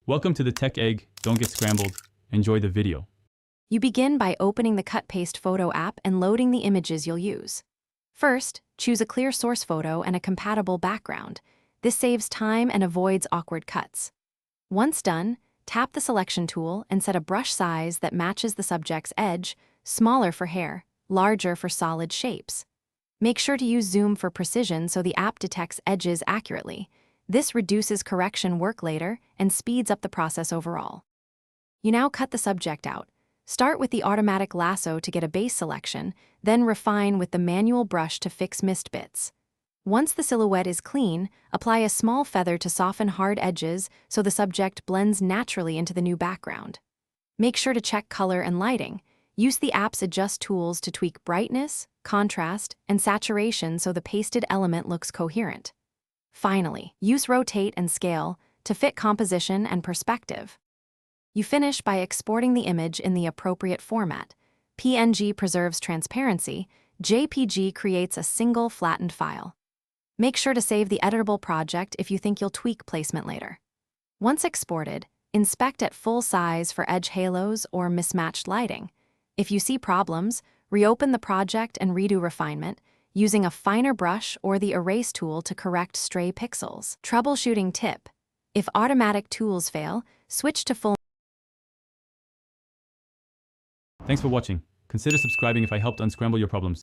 Welcome to the Tech Egg. Don't get scrambled. Enjoy the video. You begin by opening the Cut-Paste Photo app and loading the images you'll use. First, choose a clear source photo and a compatible background. This saves time and avoids awkward cuts. Once done, tap the selection tool and set a brush size that matches the subject's edge, smaller for hair, larger for solid shapes. Make sure to use zoom for precision so the app detects edges accurately. This reduces correction work later and speeds up the process overall. You now cut the subject out. Start with the automatic lasso to get a base selection, then refine with the manual brush to fix missed bits. Once the silhouette is clean, apply a small feather to soften hard edges so the subject blends naturally into the new background. Make sure to check color and lighting. Use the app's adjust tools to tweak brightness, contrast, and saturation so the pasted element looks coherent. Finally, use rotate and scale to fit composition and perspective. You finish by exporting the image in the appropriate format. PNG preserves transparency, JPG creates a single flattened file. Make sure to save the editable project if you think you'll tweak placement later. Once exported, inspect at full size for edge halos or mismatched lighting. If you see problems, reopen the project and redo refinement, using a finer brush or the erase tool to correct stray pixels. Troubleshooting tip: if automatic tools fail, switch to full. Thanks for watching. Consider subscribing if I helped unscramble your problems.